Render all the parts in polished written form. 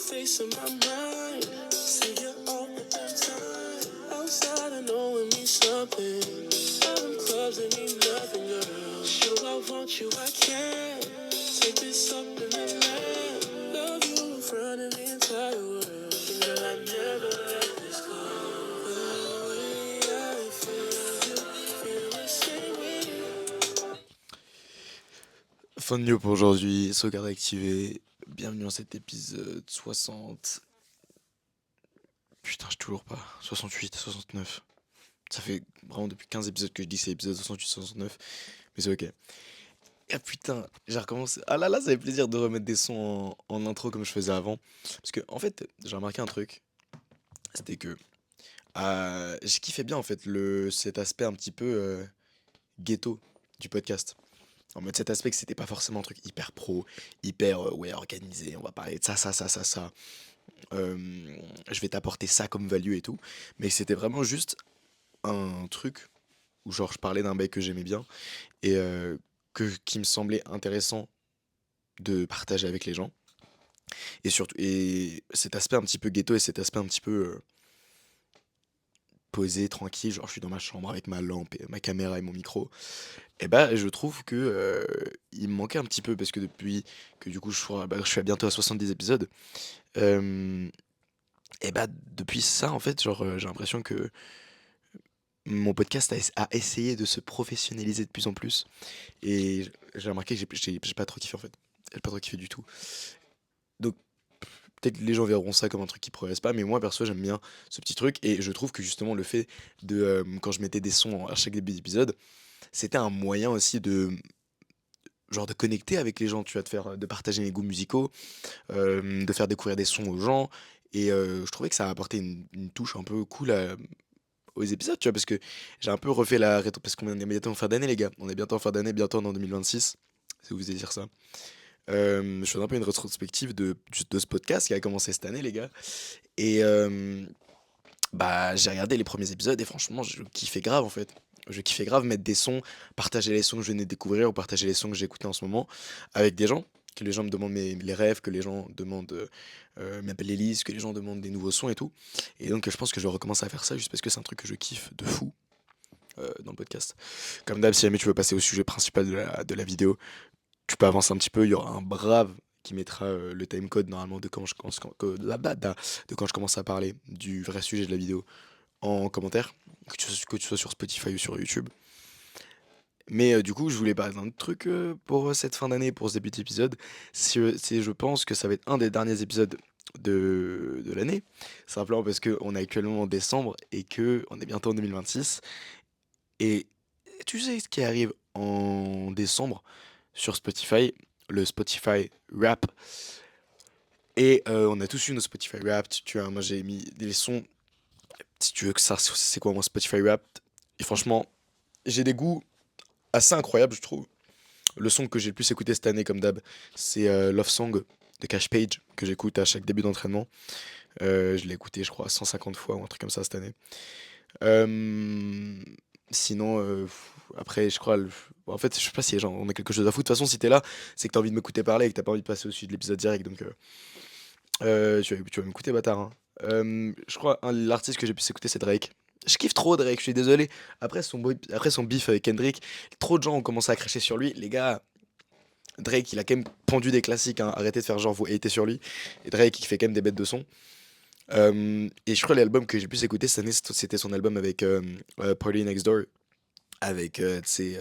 face in my mind. See you all the time. Outside, I know it means something. Out in clubs, it mean nothing, girl. Sure, I want you, I can. Take this up in the land. Love you in front of the entire world. And girl, I never let this go. The way I feel, you feel the same way. Fin de news pour aujourd'hui, sauvegarde activée. Bienvenue dans cet épisode 60. Putain, je toujours pas. 68, 69. Ça fait vraiment depuis 15 épisodes que je dis que c'est épisode 68, 69. Mais c'est ok. Ah putain, j'ai recommencé. Ah là là, ça fait plaisir de remettre des sons en intro comme je faisais avant. Parce que, en fait, j'ai remarqué un truc. C'était que j'ai kiffé bien, en fait, cet aspect un petit peu ghetto du podcast. En mode cet aspect que c'était pas forcément un truc hyper pro, hyper ouais, organisé. On va parler de ça. Je vais t'apporter ça comme value et tout. Mais c'était vraiment juste un truc où genre je parlais d'un mec que j'aimais bien et qui me semblait intéressant de partager avec les gens. Et surtout, et cet aspect un petit peu ghetto et cet aspect un petit peu posé, tranquille, genre je suis dans ma chambre avec ma lampe et ma caméra et mon micro. Et bah je trouve que il me manquait un petit peu parce que depuis que du coup je suis à bientôt à 70 épisodes. euh, et bah depuis ça en fait genre j'ai l'impression que mon podcast a essayé de se professionnaliser de plus en plus. Et j'ai remarqué que j'ai pas trop kiffé en fait. J'ai pas trop kiffé du tout. Donc peut-être que les gens verront ça comme un truc qui progresse pas, mais moi perso j'aime bien ce petit truc. Et je trouve que justement le fait de, quand je mettais des sons à chaque début d'épisode, c'était un moyen aussi de, genre de connecter avec les gens, tu vois, de partager mes goûts musicaux, de faire découvrir des sons aux gens. Et je trouvais que ça a apporté une touche un peu cool aux épisodes, tu vois, parce que j'ai un peu refait la rétro, parce qu'on est bientôt en fin d'année, les gars. On est bientôt en fin d'année, bientôt en 2026, si vous voulez dire ça. Je fais un peu une rétrospective de ce podcast qui a commencé cette année, les gars. Et bah, j'ai regardé les premiers épisodes et franchement, je kiffais grave en fait. Je kiffais grave mettre des sons, partager les sons que je venais de découvrir ou partager les sons que j'écoutais en ce moment avec des gens. Que les gens me demandent les rêves, que les gens demandent mes playlists, que les gens demandent des nouveaux sons et tout. Et donc, je pense que je vais recommencer à faire ça juste parce que c'est un truc que je kiffe de fou dans le podcast. Comme d'hab, si jamais tu veux passer au sujet principal de la vidéo, tu peux avancer un petit peu. Il y aura un brave qui mettra le timecode normalement de quand de quand je commence à parler du vrai sujet de la vidéo en commentaire, que tu sois sur Spotify ou sur YouTube. Mais du coup, je voulais parler d'un autre truc pour cette fin d'année, pour ce début d'épisode. Je pense que ça va être un des derniers épisodes de l'année. Simplement parce qu'on est actuellement en décembre et que on est bientôt en 2026. Et tu sais ce qui arrive en décembre sur Spotify, le Spotify Rap. Et on a tous eu nos Spotify Rap. Tu vois, moi j'ai mis des sons. Si tu veux que ça, c'est quoi mon Spotify Rap? Et franchement, j'ai des goûts assez incroyables, je trouve. Le son que j'ai le plus écouté cette année, comme d'hab, c'est Love Song de Cash Page, que j'écoute à chaque début d'entraînement. Je l'ai écouté, je crois, 150 fois ou un truc comme ça cette année. Euh, Sinon, après, je crois. En fait, je sais pas si les gens on a quelque chose à foutre. De toute façon, si t'es là, c'est que t'as envie de m'écouter parler et que t'as pas envie de passer au sujet de l'épisode direct. Donc, tu vas m'écouter, bâtard. Hein. Je crois l'artiste que j'ai pu écouter, c'est Drake. Je kiffe trop Drake, je suis désolé. Après son beef avec Kendrick, trop de gens ont commencé à cracher sur lui. Les gars, Drake, il a quand même pondu des classiques. Hein. Arrêtez de faire genre, vous hatez sur lui. Et Drake, il fait quand même des bêtes de son. Et je crois l'album que j'ai pu écouter cette année, c'était son album avec Party Next Door. Avec, tu sais,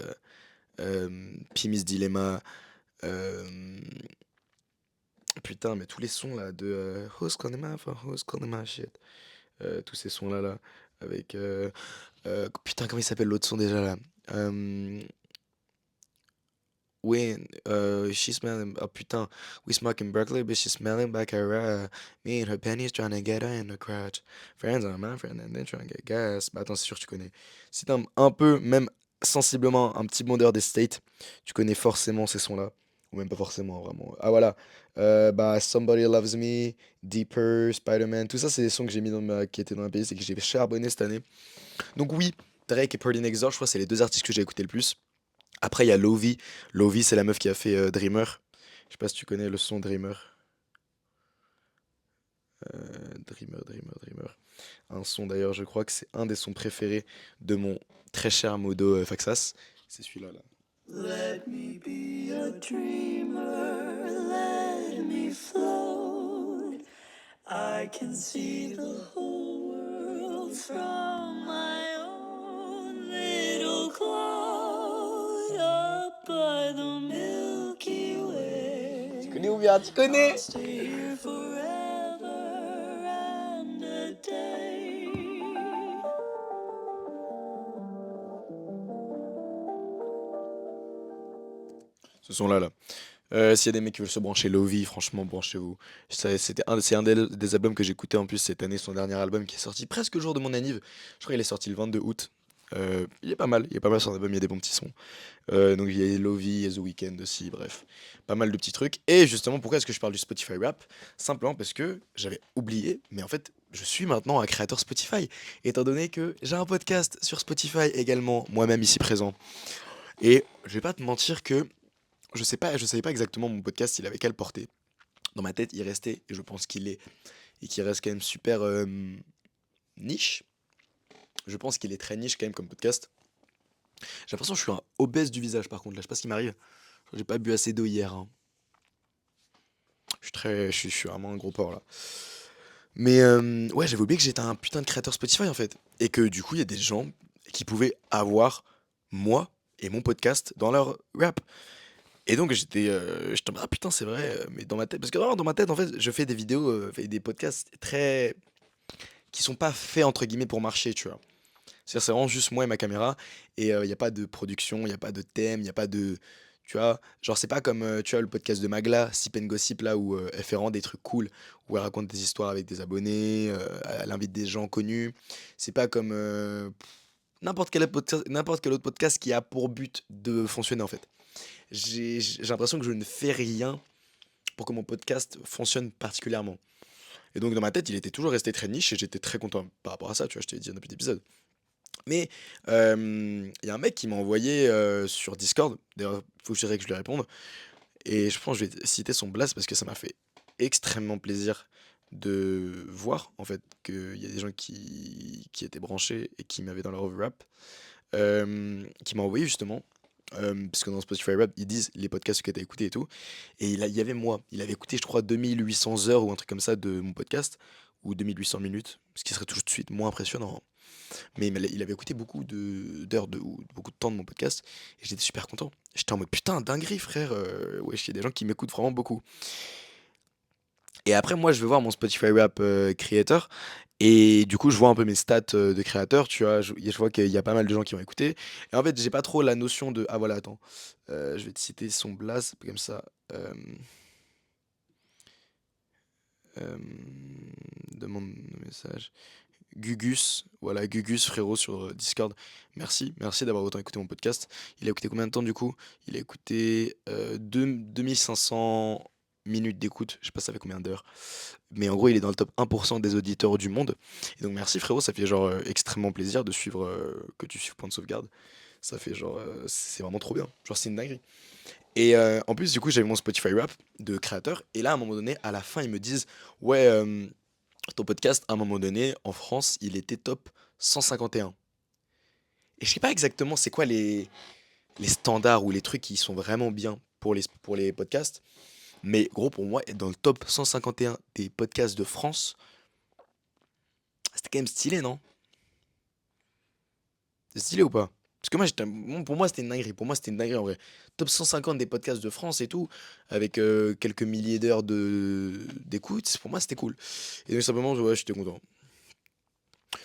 Pimis Dilemma. euh, Putain, mais tous les sons là de Who's Calling My Phone, Who's Calling My Shit. Tous ces sons là avec putain, comment il s'appelle l'autre son déjà là? When she's smelling, oh putain, we smoking Berkeley but she's smelling like her me and her pennies trying to get her in the crotch, friends are my friend and then trying to get gas. Bah attends, c'est sûr que tu connais. Si t'es un peu, même sensiblement un petit bondeur des States, tu connais forcément ces sons là, ou même pas forcément vraiment. Ah voilà, bah Somebody Loves Me, Deeper, Spider-Man, tout ça c'est des sons que j'ai mis qui étaient dans ma playlist et que j'ai charbonné cette année. Donc oui, Drake et Party Next Door, je crois que c'est les deux artistes que j'ai écouté le plus. Après, il y a Lovie. Lovie, c'est la meuf qui a fait Dreamer. Je sais pas si tu connais le son Dreamer. Dreamer. Un son d'ailleurs, je crois que c'est un des sons préférés de mon très cher Modo Faxas. C'est celui-là là. Let me be a dreamer, let me float. I can see the whole world from my own little cloud up by the Milky Way. Tu connais ou bien? Tu connais? I'll stay here forever and a day. Ce son-là, là. S'il y a des mecs qui veulent se brancher Lovey, franchement, branchez-vous. C'est un des albums que j'écoutais en plus cette année, son dernier album qui est sorti presque le jour de mon anniv. Je crois qu'il est sorti le 22 août. Il est pas mal, son album, il y a des bons petits sons. Donc il y a Lovey, il y a The Weeknd aussi, bref. Pas mal de petits trucs. Et justement, pourquoi est-ce que je parle du Spotify Rap? Simplement parce que j'avais oublié, mais en fait, je suis maintenant un créateur Spotify. Étant donné que j'ai un podcast sur Spotify également, moi-même ici présent. Et je vais pas te mentir que je savais pas exactement mon podcast il avait quelle portée. Dans ma tête, il restait, et je pense qu'il est, et qu'il reste quand même super niche. Je pense qu'il est très niche quand même comme podcast. J'ai l'impression que je suis un obèse du visage par contre, là, je sais pas ce qui m'arrive. J'ai pas bu assez d'eau hier, hein. Je suis vraiment un gros porc là. Mais ouais, j'avais oublié que j'étais un putain de créateur Spotify en fait. Et que du coup, il y a des gens qui pouvaient avoir moi et mon podcast dans leur rap. Et donc j'étais en mode, ah putain c'est vrai, mais dans ma tête, parce que vraiment dans ma tête en fait je fais des vidéos, et des podcasts très, qui sont pas faits entre guillemets pour marcher, tu vois. C'est-à-dire c'est vraiment juste moi et ma caméra, et il y a pas de production, il y a pas de thème, il y a pas de, tu vois, genre c'est pas comme, tu vois le podcast de Magla, Sip and Gossip là où elle fait vraiment des trucs cool, où elle raconte des histoires avec des abonnés, elle invite des gens connus. C'est pas comme n'importe quel autre podcast qui a pour but de fonctionner en fait. J'ai l'impression que je ne fais rien pour que mon podcast fonctionne particulièrement. Et donc dans ma tête, il était toujours resté très niche et j'étais très content par rapport à ça, tu vois, je t'ai dit depuis l'épisode. Mais il y a un mec qui m'a envoyé sur Discord, d'ailleurs, faut que je dirais que je lui réponde, et je pense que je vais citer son blast parce que ça m'a fait extrêmement plaisir de voir en fait qu'il y a des gens qui étaient branchés et qui m'avaient dans leur rap, qui m'a envoyé justement. Parce que dans Spotify Rap, ils disent les podcasts que tu as écoutés et tout. Et il y avait moi. Il avait écouté, je crois, 2800 heures ou un truc comme ça de mon podcast, ou 2800 minutes, ce qui serait tout de suite moins impressionnant, hein. Mais il avait écouté beaucoup d'heures, ou beaucoup de temps de mon podcast, et j'étais super content. J'étais en mode putain, dinguerie, frère. Ouais, il y a des gens qui m'écoutent vraiment beaucoup. Et après, moi, je vais voir mon Spotify Rap Creator. Et du coup, je vois un peu mes stats de créateur, tu vois. Je vois qu'il y a pas mal de gens qui ont écouté. Et en fait, j'ai pas trop la notion de. Ah voilà, attends. Je vais te citer son blaze, comme ça. Euh, euh, demande de message. Gugus, voilà, Gugus, frérot, sur Discord. Merci d'avoir autant écouté mon podcast. Il a écouté combien de temps du coup? Il a écouté 2500 minutes d'écoute. Je sais pas ça fait combien d'heures. Mais en gros, il est dans le top 1% des auditeurs du monde. Et donc merci frérot, ça fait genre extrêmement plaisir de suivre, que tu suives Point de Sauvegarde. Ça fait genre, c'est vraiment trop bien. Genre c'est une dinguerie. Et en plus, du coup, j'avais mon Spotify Rap de créateur. Et là, à un moment donné, à la fin, ils me disent, ouais, ton podcast, à un moment donné, en France, il était top 151. Et un. Et je sais pas exactement c'est quoi les standards ou les trucs qui sont vraiment bien pour les podcasts. Mais gros, pour moi, être dans le top 151 des podcasts de France, c'était quand même stylé, non? C'est stylé ou pas? Parce que pour moi, c'était une dinguerie. Pour moi, c'était une dinguerie en vrai. Top 150 des podcasts de France et tout, avec quelques milliers d'heures d'écoute, pour moi, c'était cool. Et donc, simplement, ouais, j'étais content.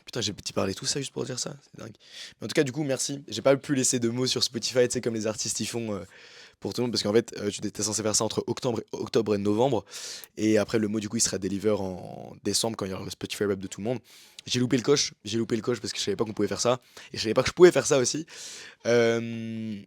Putain, j'ai petit parlé tout ça juste pour dire ça, c'est dingue. Mais en tout cas, du coup, merci. J'ai pas pu laisser de mots sur Spotify, tu sais, comme les artistes ils font pour tout le monde, parce qu'en fait, tu étais censé faire ça entre octobre et novembre. Et après, le mot, du coup, il sera deliver en décembre quand il y aura le Spotify Rap de tout le monde. J'ai loupé le coche parce que je savais pas qu'on pouvait faire ça. Et je savais pas que je pouvais faire ça aussi. Euh,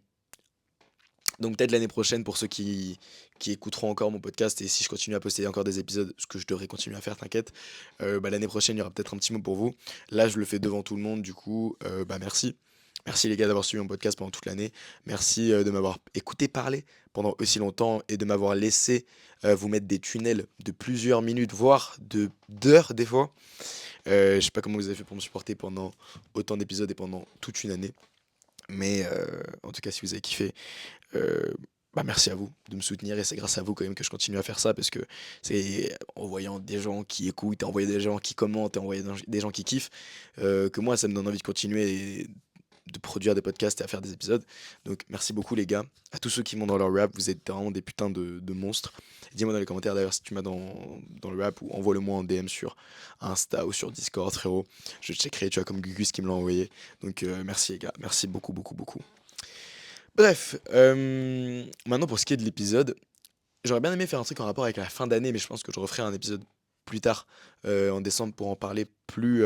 donc peut-être l'année prochaine pour ceux qui écouteront encore mon podcast et si je continue à poster encore des épisodes, ce que je devrais continuer à faire, t'inquiète, bah, l'année prochaine il y aura peut-être un petit mot pour vous. Là je le fais devant tout le monde, du coup bah merci. Merci les gars d'avoir suivi mon podcast pendant toute l'année. Merci de m'avoir écouté parler pendant aussi longtemps et de m'avoir laissé vous mettre des tunnels de plusieurs minutes, voire d'heures des fois. Je sais pas comment vous avez fait pour me supporter pendant autant d'épisodes et pendant toute une année. Mais en tout cas, si vous avez kiffé, euh, bah merci à vous de me soutenir et c'est grâce à vous quand même que je continue à faire ça parce que c'est en voyant des gens qui écoutent, en voyant des gens qui commentent, et en voyant des gens qui kiffent que moi ça me donne envie de continuer et de produire des podcasts et à faire des épisodes. Donc merci beaucoup les gars. À tous ceux qui m'ont dans leur rap, vous êtes vraiment des putains de monstres. Dis-moi dans les commentaires d'ailleurs si tu m'as dans le rap ou envoie-le-moi en DM sur Insta ou sur Discord frérot. Je checkerai, tu vois, comme Gugus qui me l'a envoyé. Donc merci les gars, merci beaucoup beaucoup beaucoup. Bref, maintenant pour ce qui est de l'épisode, j'aurais bien aimé faire un truc en rapport avec la fin d'année, mais je pense que je referai un épisode plus tard, en décembre, pour en parler plus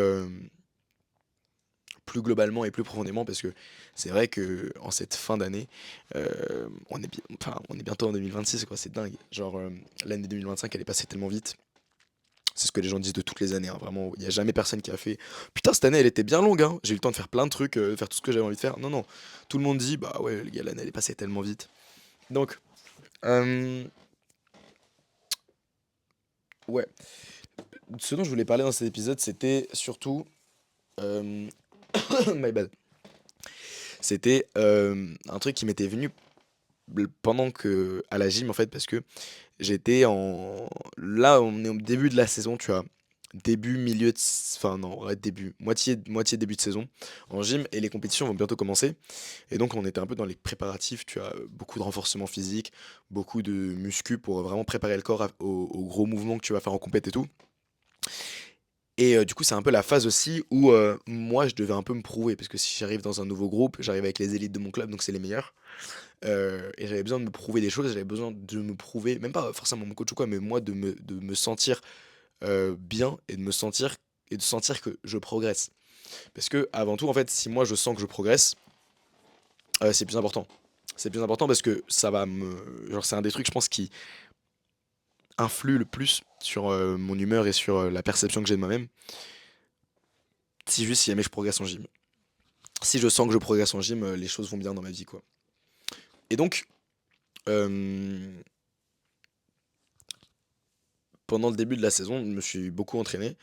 globalement et plus profondément, parce que c'est vrai que en cette fin d'année, on est bientôt en 2026, quoi, c'est dingue. Genre, l'année 2025, elle est passée tellement vite. C'est ce que les gens disent de toutes les années, hein, vraiment. Il n'y a jamais personne qui a fait putain, cette année, elle était bien longue, hein. J'ai eu le temps de faire plein de trucs, faire tout ce que j'avais envie de faire. Non, non. Tout le monde dit, bah ouais, les gars, l'année, elle est passée tellement vite. Donc, euh, ouais. Ce dont je voulais parler dans cet épisode, c'était surtout. euh, My bad. C'était un truc qui m'était venu pendant que. À la gym, en fait, parce que j'étais en. Là, on est au début de la saison, tu vois. Début, milieu de. Enfin, non, ouais, début. Moitié début de saison en gym et les compétitions vont bientôt commencer. Et donc, on était un peu dans les préparatifs, tu as beaucoup de renforcement physique, beaucoup de muscu pour vraiment préparer le corps aux gros mouvements que tu vas faire en compète et tout. Et du coup, c'est un peu la phase aussi où moi, je devais un peu me prouver, parce que si j'arrive dans un nouveau groupe, j'arrive avec les élites de mon club, donc c'est les meilleurs. Et j'avais besoin de me prouver des choses, j'avais besoin de me prouver, même pas forcément mon coach ou quoi, mais moi de me sentir bien et de sentir que je progresse. Parce que avant tout, en fait, si moi je sens que je progresse, c'est plus important. C'est plus important parce que ça va me. Genre, c'est un des trucs, je pense, qui influe le plus sur mon humeur et sur la perception que j'ai de moi-même. Si jamais je progresse en gym. Si je sens que je progresse en gym, les choses vont bien dans ma vie, quoi. Et donc, euh, pendant le début de la saison, je me suis beaucoup entraîné.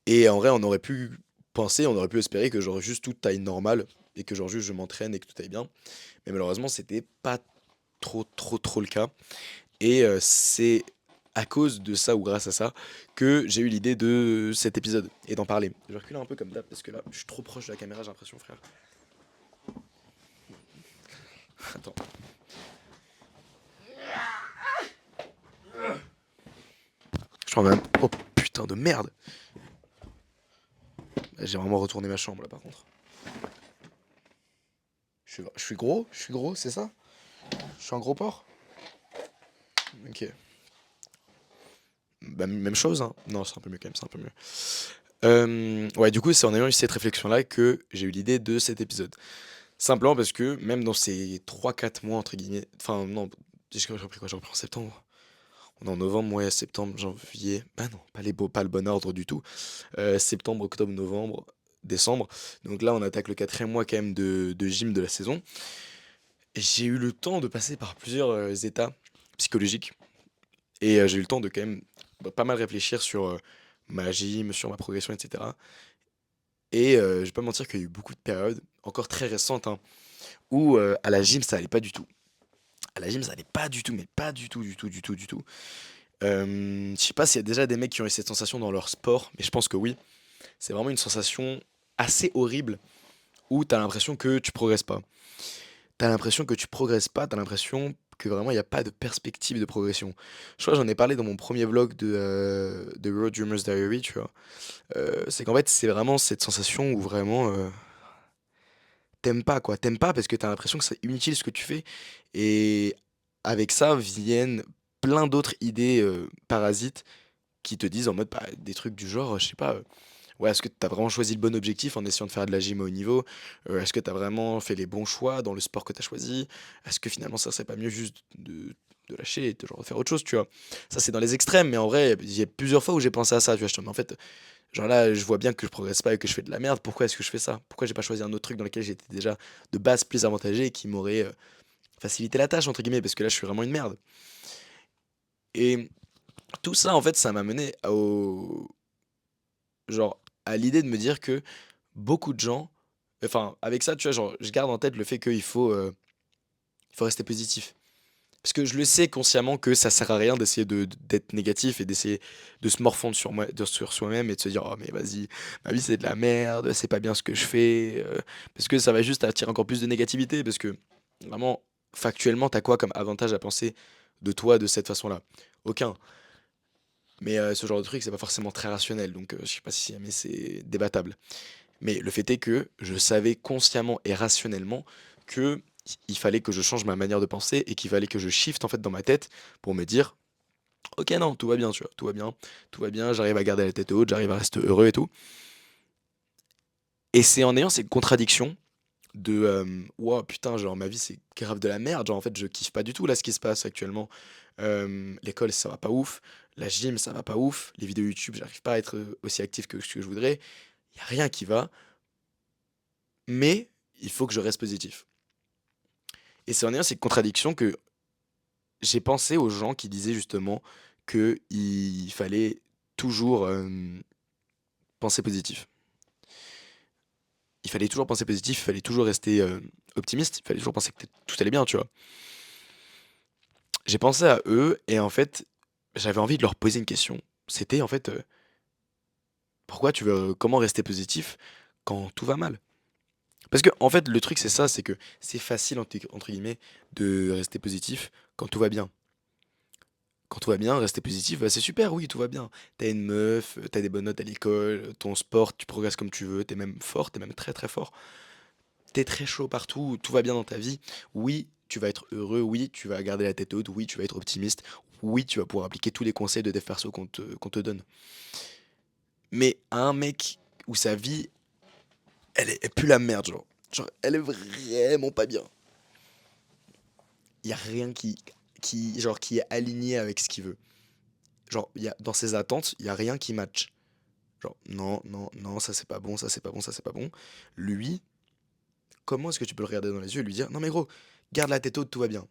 Et en vrai, on aurait pu penser, on aurait pu espérer que genre juste tout aille normal et que genre juste je m'entraîne et que tout aille bien. Mais malheureusement, c'était pas trop le cas. Et c'est à cause de ça ou grâce à ça que j'ai eu l'idée de cet épisode et d'en parler. Je vais reculer un peu comme d'hab parce que là, je suis trop proche de la caméra, j'ai l'impression, frère. Attends. Je crois même. Oh putain de merde! J'ai vraiment retourné ma chambre là par contre. Je suis gros, c'est ça? Je suis un gros porc? Ok. Bah, même chose, hein. Non, c'est un peu mieux quand même, c'est un peu mieux. Ouais, du coup, c'est en ayant eu cette réflexion-là que j'ai eu l'idée de cet épisode. Simplement parce que même dans ces 3 4 mois, entre guillemets, enfin non, j'ai repris quoi? J'ai repris en septembre. On est en novembre, ouais, septembre, janvier. Bah non, pas le bon ordre du tout. Septembre, octobre, novembre, décembre. Donc là, on attaque le 4e mois quand même de gym de la saison. Et j'ai eu le temps de passer par plusieurs états psychologiques. Et j'ai eu le temps de quand même pas mal réfléchir sur ma gym, sur ma progression, etc. Et je vais pas mentir qu'il y a eu beaucoup de périodes, encore très récentes, hein, où à la gym ça allait pas du tout. À la gym ça allait pas du tout, mais pas du tout, du tout, du tout, du tout. Je sais pas s'il y a déjà des mecs qui ont eu cette sensation dans leur sport, mais je pense que oui. C'est vraiment une sensation assez horrible où t'as l'impression que tu progresses pas. T'as l'impression que tu progresses pas, t'as l'impression que vraiment il n'y a pas de perspective de progression. Je crois que j'en ai parlé dans mon premier vlog de Road Dreamers Diary, tu vois. C'est qu'en fait, c'est vraiment cette sensation où vraiment t'aimes pas, quoi. T'aimes pas parce que t'as l'impression que c'est inutile ce que tu fais. Et avec ça viennent plein d'autres idées parasites qui te disent en mode bah, des trucs du genre, je sais pas, ouais, est-ce que t'as vraiment choisi le bon objectif en essayant de faire de la gym au haut niveau? Est-ce que t'as vraiment fait les bons choix dans le sport que t'as choisi? Est-ce que finalement ça serait pas mieux juste de lâcher et de genre de faire autre chose, tu vois? Ça c'est dans les extrêmes, mais en vrai, il y a plusieurs fois où j'ai pensé à ça, tu vois. En fait, Genre là, je vois bien que je progresse pas et que je fais de la merde, pourquoi est-ce que je fais ça? Pourquoi j'ai pas choisi un autre truc dans lequel j'étais déjà de base plus avantagé et qui m'aurait, «facilité la tâche» entre guillemets? Parce que là, je suis vraiment une merde. Et tout ça, en fait, ça m'a mené genre, à l'idée de me dire que beaucoup de gens enfin, avec ça, tu vois, genre, je garde en tête le fait il faut rester positif. Parce que je le sais consciemment que ça sert à rien d'essayer d'être négatif et d'essayer de se morfondre sur soi-même et de se dire: «Oh mais vas-y, ma vie c'est de la merde, c'est pas bien ce que je fais», parce que ça va juste attirer encore plus de négativité. Parce que vraiment, factuellement, t'as quoi comme avantage à penser de toi de cette façon-là? Aucun. Mais ce genre de truc, c'est pas forcément très rationnel, donc je sais pas si mais c'est débattable. Mais le fait est que je savais consciemment et rationnellement que il fallait que je change ma manière de penser et qu'il fallait que je shift en fait dans ma tête pour me dire: «OK, non, tout va bien, tu vois? Tout va bien, j'arrive à garder la tête haute, j'arrive à rester heureux et tout». Et c'est en ayant cette contradiction de, «Waouh, putain, genre ma vie c'est grave de la merde, genre en fait je kiffe pas du tout là ce qui se passe actuellement. L'école ça va pas ouf, la gym ça va pas ouf, les vidéos YouTube j'arrive pas à être, aussi actif que ce que je voudrais. Il y a rien qui va, mais il faut que je reste positif». Et c'est en ayant cette contradiction que j'ai pensé aux gens qui disaient justement qu'il fallait toujours, penser positif. Il fallait toujours penser positif, il fallait toujours rester, optimiste, il fallait toujours penser que tout allait bien, tu vois? J'ai pensé à eux et en fait, j'avais envie de leur poser une question. C'était en fait, pourquoi tu veux comment rester positif quand tout va mal? Parce que en fait, le truc c'est ça, c'est que c'est facile entre guillemets de rester positif quand tout va bien. Quand tout va bien, rester positif, bah, c'est super, oui, tout va bien. T'as une meuf, tu des bonnes notes à l'école, ton sport, tu progresses comme tu veux, t'es même fort, t'es même très très fort. T'es très chaud partout, tout va bien dans ta vie. Oui, tu vas être heureux, oui, tu vas garder la tête haute, oui, tu vas être optimiste, oui, tu vas pouvoir appliquer tous les conseils de dev perso qu'on te donne. Mais à un mec où sa vie, elle pue la merde, genre. Genre, elle est vraiment pas bien. Il y a rien qui est aligné avec ce qu'il veut. Genre, dans ses attentes, il y a rien qui match. Genre, non, non, non, ça c'est pas bon, ça c'est pas bon, ça c'est pas bon. Lui, comment est-ce que tu peux le regarder dans les yeux et lui dire, non mais gros, garde la tête haute, tout va bien.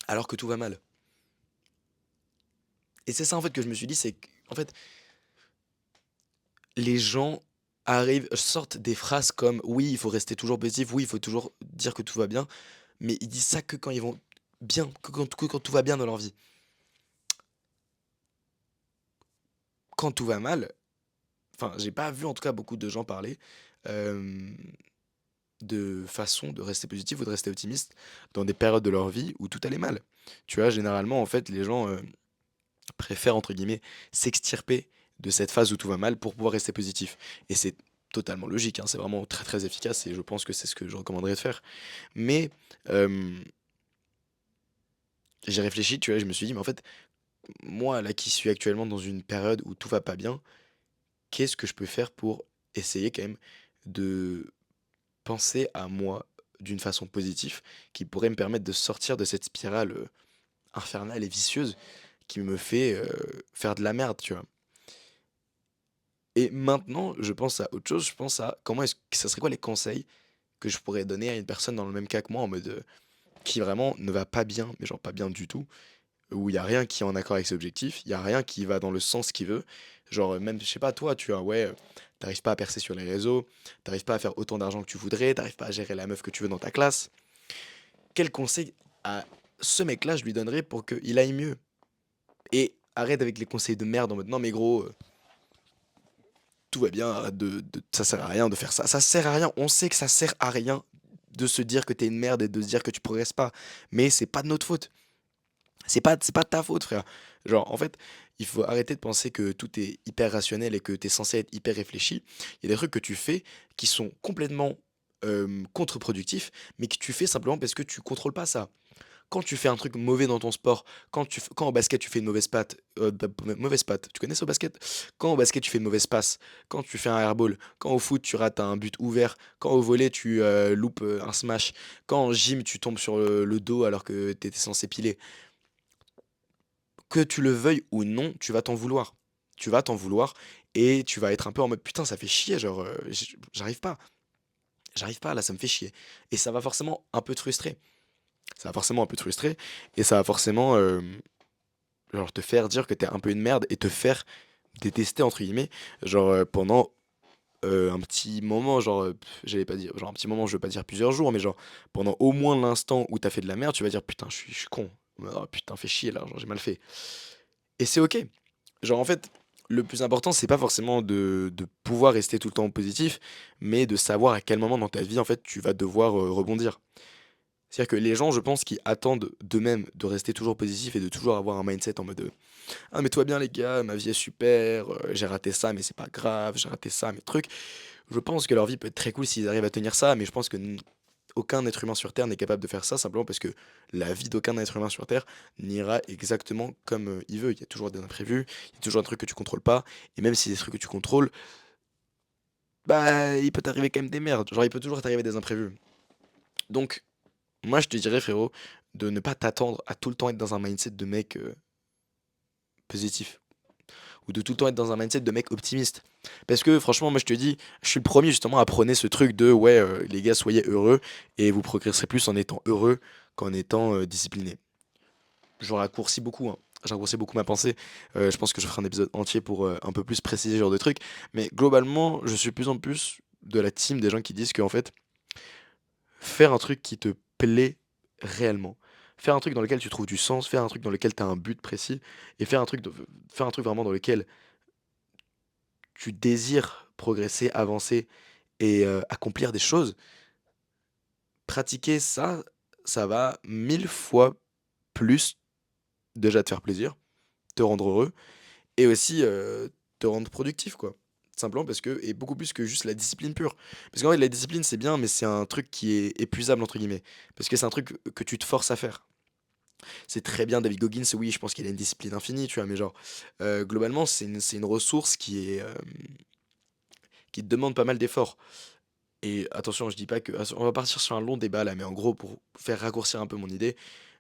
Alors que tout va mal. Et c'est ça en fait que je me suis dit, c'est qu'en fait, les gens sortent des phrases comme, oui, il faut rester toujours positif, oui, il faut toujours dire que tout va bien, mais ils disent ça que quand ils vont bien, que quand tout va bien dans leur vie. Quand tout va mal, enfin, j'ai pas vu en tout cas beaucoup de gens parler euh, de façon de rester positif ou de rester optimiste dans des périodes de leur vie où tout allait mal. Tu vois, généralement, en fait, les gens préfèrent, entre guillemets, s'extirper de cette phase où tout va mal pour pouvoir rester positif. Et c'est totalement logique, hein, c'est vraiment très très efficace et je pense que c'est ce que je recommanderais de faire. Mais euh, j'ai réfléchi, tu vois, je me suis dit, mais en fait, moi, là, qui suis actuellement dans une période où tout va pas bien, qu'est-ce que je peux faire pour essayer quand même de penser à moi d'une façon positive qui pourrait me permettre de sortir de cette spirale infernale et vicieuse qui me fait faire de la merde, tu vois. Et maintenant, je pense à autre chose, je pense à comment est-ce que ça serait quoi les conseils que je pourrais donner à une personne dans le même cas que moi, en mode qui vraiment ne va pas bien, mais genre pas bien du tout, où il y a rien qui est en accord avec ses objectifs, il y a rien qui va dans le sens qu'il veut. Genre, même, je sais pas, toi, tu vois, ouais, t'arrives pas à percer sur les réseaux, t'arrives pas à faire autant d'argent que tu voudrais, t'arrives pas à gérer la meuf que tu veux dans ta classe. Quel conseil à ce mec-là je lui donnerais pour qu'il aille mieux? Et arrête avec les conseils de merde en mode non, mais gros, tout va bien, arrête ça sert à rien de faire ça. Ça sert à rien, on sait que ça sert à rien de se dire que t'es une merde et de se dire que tu progresses pas. Mais c'est pas de notre faute. C'est pas de ta faute, frère. Genre, en fait, il faut arrêter de penser que tout est hyper rationnel et que tu es censé être hyper réfléchi. Il y a des trucs que tu fais qui sont complètement contre-productifs, mais que tu fais simplement parce que tu contrôles pas ça. Quand tu fais un truc mauvais dans ton sport, quand au basket tu fais une mauvaise patte, tu connais ça au basket? Quand au basket tu fais une mauvaise passe, quand tu fais un airball, quand au foot tu rates un but ouvert, quand au volley tu loupes un smash, quand en gym tu tombes sur le dos alors que tu étais censé piler, que tu le veuilles ou non, tu vas t'en vouloir. tu vas t'en vouloir et tu vas être un peu en mode putain, ça fait chier, genre, j'arrive pas là, ça me fait chier. Et ça va forcément un peu te frustrer. Ça va forcément un peu te frustrer et ça va forcément genre te faire dire que t'es un peu une merde et te faire détester entre guillemets, genre pendant un petit moment, genre, j'allais pas dire, genre un petit moment, je veux pas dire plusieurs jours, mais genre pendant au moins l'instant où t'as fait de la merde, tu vas dire putain, je suis con. Oh, putain, fais chier là, genre j'ai mal fait. Et c'est ok. Genre en fait, le plus important, c'est pas forcément de pouvoir rester tout le temps positif, mais de savoir à quel moment dans ta vie, en fait, tu vas devoir rebondir. C'est-à-dire que les gens, je pense, qui attendent d'eux-mêmes de rester toujours positif et de toujours avoir un mindset en mode ah mais tout va bien les gars, ma vie est super, j'ai raté ça mais c'est pas grave, j'ai raté ça mais truc. Je pense que leur vie peut être très cool s'ils arrivent à tenir ça, mais je pense que aucun être humain sur Terre n'est capable de faire ça simplement parce que la vie d'aucun être humain sur Terre n'ira exactement comme il veut. Il y a toujours des imprévus, il y a toujours un truc que tu contrôles pas, et même si c'est des trucs que tu contrôles, bah il peut t'arriver quand même des merdes. Genre il peut toujours t'arriver des imprévus. Donc moi je te dirais frérot de ne pas t'attendre à tout le temps être dans un mindset de mec positif. Ou de tout le temps être dans un mindset de mec optimiste. Parce que franchement, moi je te dis, je suis le premier justement à prôner ce truc de ouais, les gars, soyez heureux et vous progresserez plus en étant heureux qu'en étant discipliné. Je raccourcis beaucoup, hein. J'ai raccourci beaucoup ma pensée. Je pense que je ferai un épisode entier pour un peu plus préciser ce genre de trucs. Mais globalement, je suis de plus en plus de la team des gens qui disent qu'en fait, faire un truc qui te plaît réellement. Faire un truc dans lequel tu trouves du sens, faire un truc dans lequel tu as un but précis, et faire un truc vraiment dans lequel tu désires progresser, avancer et accomplir des choses, pratiquer ça, ça va 1000 fois plus déjà te faire plaisir, te rendre heureux et aussi te rendre productif, quoi. Simplement parce que, et beaucoup plus que juste la discipline pure. Parce qu'en fait, la discipline, c'est bien, mais c'est un truc qui est épuisable, entre guillemets. Parce que c'est un truc que tu te forces à faire. C'est très bien, David Goggins, oui, je pense qu'il a une discipline infinie, tu vois, mais genre, globalement, c'est une ressource qui te demande pas mal d'efforts. Et attention, je dis pas que on va partir sur un long débat là, mais en gros, pour faire raccourcir un peu mon idée,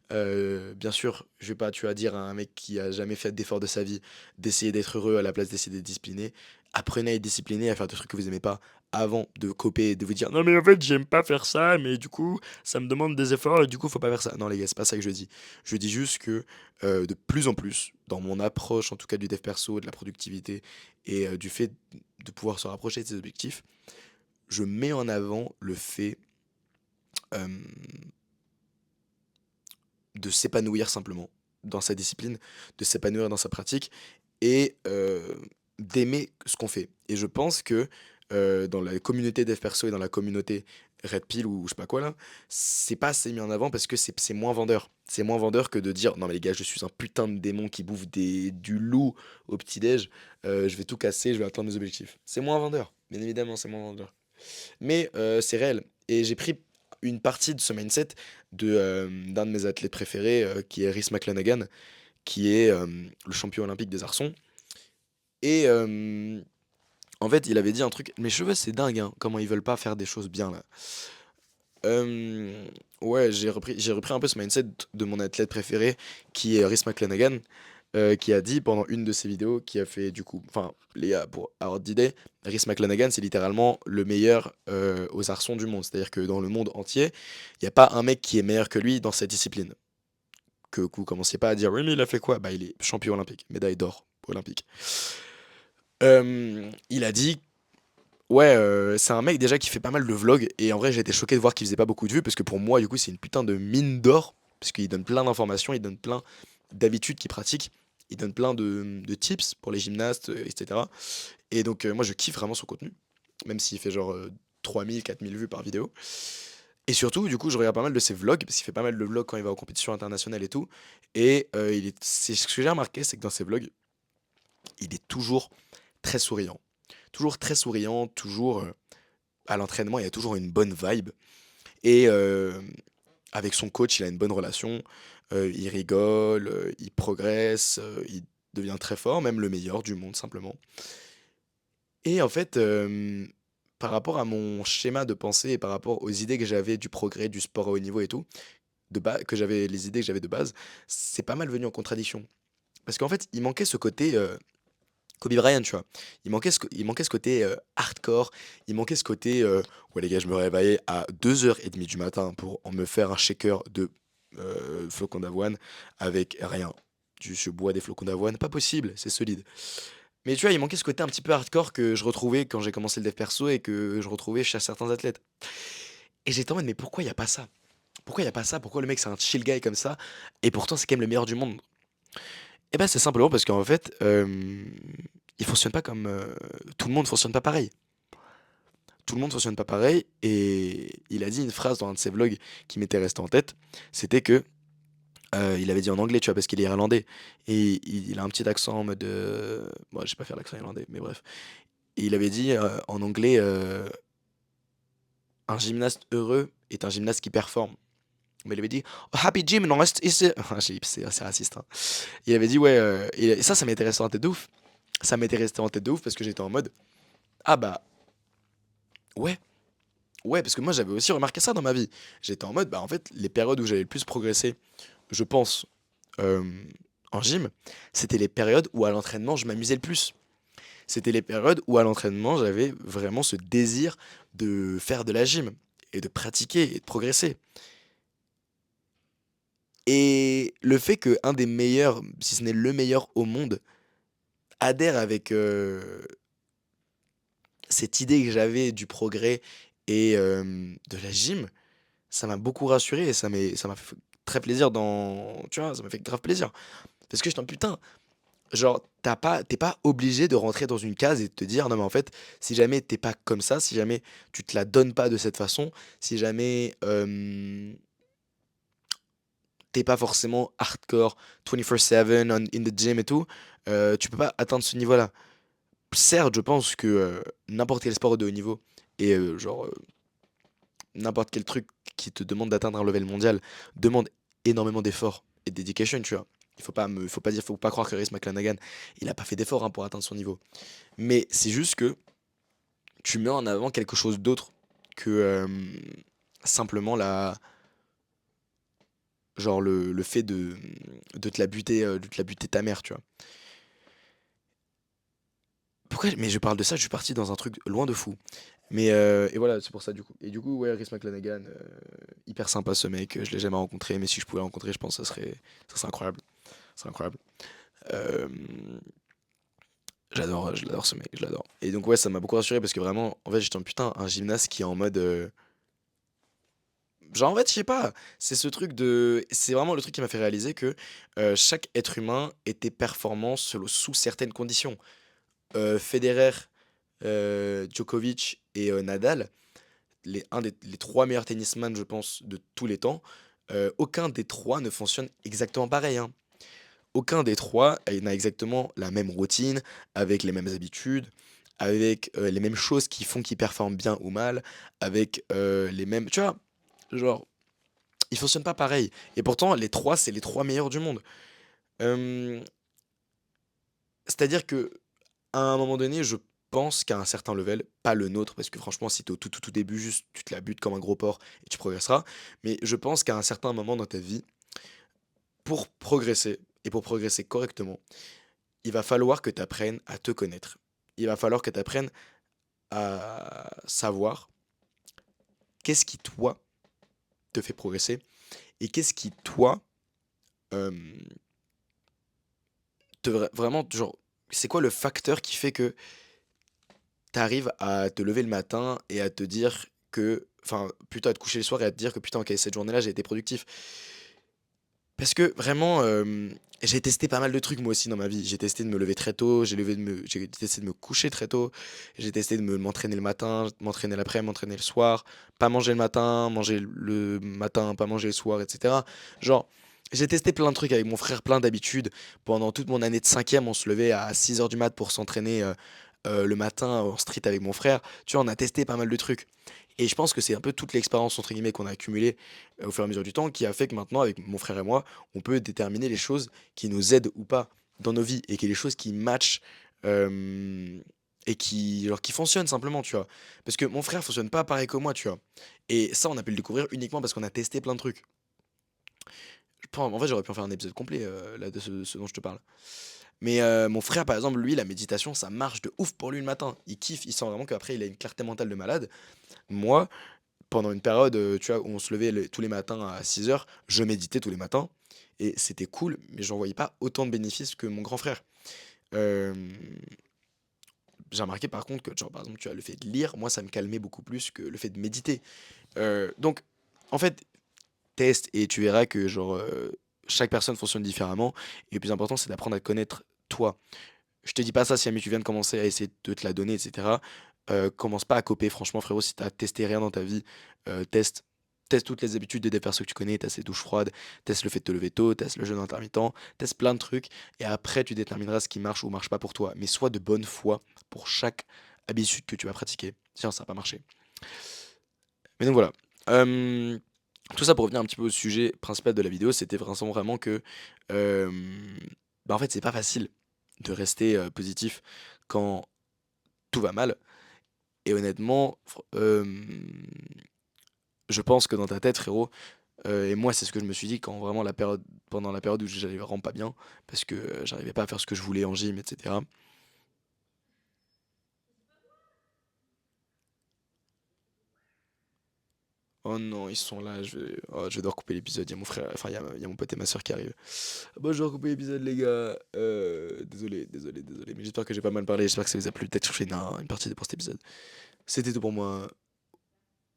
bien sûr, je vais pas, tu vas dire à un mec qui a jamais fait d'effort de sa vie d'essayer d'être heureux à la place d'essayer d'être discipliné. Apprenez à être discipliné, à faire des trucs que vous aimez pas avant de coper et de vous dire non mais en fait j'aime pas faire ça mais du coup ça me demande des efforts et du coup faut pas faire ça. Non les gars, c'est pas ça que je dis. Je dis juste que de plus en plus dans mon approche en tout cas du dev perso, de la productivité et du fait de pouvoir se rapprocher de ses objectifs, je mets en avant le fait euh, de s'épanouir simplement dans sa discipline, de s'épanouir dans sa pratique et d'aimer ce qu'on fait. Et je pense que dans la communauté dev perso et dans la communauté Red Pill ou je sais pas quoi là, c'est pas assez mis en avant parce que c'est moins vendeur. C'est moins vendeur que de dire non mais les gars, je suis un putain de démon qui bouffe du loup au petit-déj, je vais tout casser, je vais atteindre mes objectifs. C'est moins vendeur, bien évidemment, c'est moins vendeur. Mais c'est réel. Et j'ai pris une partie de ce mindset d'un de mes athlètes préférés, qui est Rhys McClanagan, qui est le champion olympique des arçons. Et en fait, il avait dit un truc. Mes cheveux, c'est dingue, hein, comment ils veulent pas faire des choses bien là. Ouais, j'ai repris un peu ce mindset de mon athlète préféré, qui est Rhys McClanagan, qui a dit pendant une de ses vidéos, qui a fait du coup, enfin, les gars, pour avoir d'idée, Rhys McClanagan, c'est littéralement le meilleur aux arçons du monde. C'est-à-dire que dans le monde entier, il n'y a pas un mec qui est meilleur que lui dans cette discipline. Que vous commenciez pas à dire, oui, mais il a fait quoi? Bah, il est champion olympique, médaille d'or olympique. Il a dit, ouais, c'est un mec déjà qui fait pas mal de vlogs, et en vrai, j'ai été choqué de voir qu'il faisait pas beaucoup de vues, parce que pour moi, du coup, c'est une putain de mine d'or, parce qu'il donne plein d'informations, il donne plein d'habitudes qu'il pratique. Il donne plein de tips pour les gymnastes, etc. Et donc, moi, je kiffe vraiment son contenu, même s'il fait genre 3000, 4000 vues par vidéo. Et surtout, du coup, je regarde pas mal de ses vlogs, parce qu'il fait pas mal de vlogs quand il va aux compétitions internationales et tout. Et c'est ce que j'ai remarqué, c'est que dans ses vlogs, il est toujours très souriant. Toujours très souriant, toujours à l'entraînement, il y a toujours une bonne vibe. Et avec son coach, il a une bonne relation. Il rigole, il progresse, il devient très fort, même le meilleur du monde simplement. Et en fait, par rapport à mon schéma de pensée et par rapport aux idées que j'avais du progrès, du sport à haut niveau et tout, les idées que j'avais de base, c'est pas mal venu en contradiction. Parce qu'en fait, il manquait ce côté, Kobe Bryant, tu vois? Il manquait ce côté, hardcore, il manquait ce côté, «Ouais les gars, je me réveillais à 2h30 du matin pour en me faire un shaker de, flocons d'avoine avec rien. Je bois des flocons d'avoine, pas possible, c'est solide». Mais tu vois, il manquait ce côté un petit peu hardcore que je retrouvais quand j'ai commencé le dev perso et que je retrouvais chez certains athlètes. Et j'étais en mode: «Mais pourquoi il y a pas ça? Pourquoi il y a pas ça? Pourquoi le mec c'est un chill guy comme ça et pourtant c'est quand même le meilleur du monde?» Et bah, c'est simplement parce qu'en fait, il fonctionne pas comme, tout le monde fonctionne pas pareil. Tout le monde fonctionne pas pareil et il a dit une phrase dans un de ses vlogs qui m'était restée en tête, c'était que, il avait dit en anglais, tu vois? Parce qu'il est irlandais et il a un petit accent en mode, bon, je sais pas faire l'accent irlandais, mais bref. Et il avait dit, en anglais, «Un gymnaste heureux est un gymnaste qui performe». Mais il avait dit: «A happy gymnast is a» c'est raciste, hein. Il avait dit ouais, et ça m'était resté en tête de ouf. Ça m'était resté en tête de ouf parce que j'étais en mode: «Ah bah, ouais, ouais», parce que moi j'avais aussi remarqué ça dans ma vie. J'étais en mode, bah, en fait, les périodes où j'avais le plus progressé, je pense, hem, en gym, c'était les périodes où à l'entraînement je m'amusais le plus. C'était les périodes où à l'entraînement j'avais vraiment ce désir de faire de la gym et de pratiquer et de progresser. Et le fait qu'un des meilleurs, si ce n'est le meilleur au monde, adhère avec, cette idée que j'avais du progrès et de la gym, ça m'a beaucoup rassuré et ça m'a fait très plaisir dans tu vois? Ça m'a fait grave plaisir. Parce que j'étais en putain, genre t'es pas obligé de rentrer dans une case et de te dire: «Non mais en fait, si jamais t'es pas comme ça, si jamais tu te la donnes pas de cette façon, si jamais, tu pas forcément hardcore 24/7 in the gym et tout, tu peux pas atteindre ce niveau-là». Certes, je pense que, n'importe quel sport de haut niveau et genre, n'importe quel truc qui te demande d'atteindre un level mondial demande énormément d'efforts et de dedication, tu vois? Faut pas croire que Rhys McClanahan, il a pas fait d'efforts, hein, pour atteindre son niveau. Mais c'est juste que tu mets en avant quelque chose d'autre que, simplement la genre le fait de te la buter ta mère, tu vois? Pourquoi mais je parle de ça, je suis parti dans un truc loin de fou. Mais et voilà, c'est pour ça du coup. Et du coup, ouais, Rhys McClanahan, hyper sympa ce mec, je l'ai jamais rencontré, mais si je pouvais le rencontrer, je pense que ça serait incroyable. Ça serait incroyable. Hem, je l'adore ce mec, je l'adore. Et donc ouais, ça m'a beaucoup rassuré parce que vraiment, en fait, j'étais en putain, un gymnaste qui est en mode, genre en fait, je sais pas, c'est vraiment le truc qui m'a fait réaliser que, chaque être humain était performant sous certaines conditions. Federer, Djokovic et Nadal, les 3 meilleurs tennisman, je pense, de tous les temps, aucun des 3 ne fonctionne exactement pareil, hein. Aucun des 3 n'a exactement la même routine, avec les mêmes habitudes, avec, les mêmes choses qui font qu'ils performent bien ou mal, avec, les mêmes tu vois? Genre, ils fonctionnent pas pareil et pourtant les 3 c'est les 3 meilleurs du monde. Hem, C'est-à-dire qu'à un moment donné, je pense qu'à un certain level, pas le nôtre, parce que franchement, si tu au tout, tout, tout début, juste tu te la butes comme un gros porc et tu progresseras. Mais je pense qu'à un certain moment dans ta vie, pour progresser et pour progresser correctement, il va falloir que tu apprennes à te connaître. Il va falloir que tu apprennes à savoir qu'est-ce qui, toi, te fait progresser et qu'est-ce qui, toi, hem, vraiment, genre, c'est quoi le facteur qui fait que tu arrives à te lever le matin et à te dire que enfin, plutôt à te coucher le soir et à te dire que: «Putain, OK, cette journée-là, j'ai été productif». Parce que vraiment, j'ai testé pas mal de trucs moi aussi dans ma vie. J'ai testé de me lever très tôt, j'ai testé de me coucher très tôt, j'ai testé de m'entraîner le matin, m'entraîner l'après, m'entraîner le soir, pas manger le matin, manger le matin, pas manger le soir et cetera. Genre, j'ai testé plein de trucs avec mon frère, plein d'habitudes. Pendant toute mon année de 5e, on se levait à 6 heures du mat pour s'entraîner, le matin en street avec mon frère. Tu vois, on a testé pas mal de trucs et je pense que c'est un peu toute l'expérience entre guillemets qu'on a accumulée, au fur et à mesure du temps qui a fait que maintenant avec mon frère et moi, on peut déterminer les choses qui nous aident ou pas dans nos vies et qui les choses qui matchent, hem et qui fonctionnent simplement, tu vois? Parce que mon frère fonctionne pas pareil que moi, tu vois? Et ça, on a pu le découvrir uniquement parce qu'on a testé plein de trucs. Je pen En fait, j'aurais pu en faire un épisode complet, là, de ce dont je te parle. Mais mon frère, par exemple, lui, la méditation, ça marche de ouf pour lui le matin. Il kiffe, il sent vraiment qu'après, il a une clarté mentale de malade. Moi, pendant une période, tu vois, où on se levait tous les matins à 6 heures, je méditais tous les matins. Et c'était cool, mais j'en voyais pas autant de bénéfices que mon grand frère. Euh, j'ai remarqué par contre que, genre, par exemple, tu as le fait de lire, moi, ça me calmait beaucoup plus que le fait de méditer. Donc, en fait, teste et tu verras que, genre, chaque personne fonctionne différemment. Et le plus important, c'est d'apprendre à te connaître toi. Je te dis pas ça si jamais tu viens de commencer à essayer de te la donner, etc. Commence pas à copier, franchement, frérot, si t'as testé rien dans ta vie, teste. Teste toutes les habitudes des personnes que tu connais, teste les douches froides, teste le fait de te lever tôt, teste le jeûne intermittent, teste plein de trucs, et après tu détermineras ce qui marche ou marche pas pour toi. Mais sois de bonne foi pour chaque habitude que tu vas pratiquer. Tiens, ça n'a pas marché. Mais donc voilà. Euh, tout ça pour revenir un petit peu au sujet principal de la vidéo, c'était vraiment que, euh, bah en fait, c'est pas facile de rester positif quand tout va mal. Et honnêtement, je pense que dans ta tête, frérot, et moi, c'est ce que je me suis dit quand vraiment pendant la période où j'allais vraiment pas bien, parce que j'arrivais pas à faire ce que je voulais en gym, etc. Oh non, ils sont là, je vais devoir couper l'épisode, il y a mon frère, enfin il y a mon pote et ma soeur qui arrivent. Ah bah je dois couper l'épisode les gars, désolé, mais j'espère que j'ai pas mal parlé, j'espère que ça vous a plu, peut-être que je fais une partie pour cet épisode. C'était tout pour moi,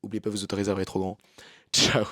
oubliez pas vous autoriser à être trop grand. Ciao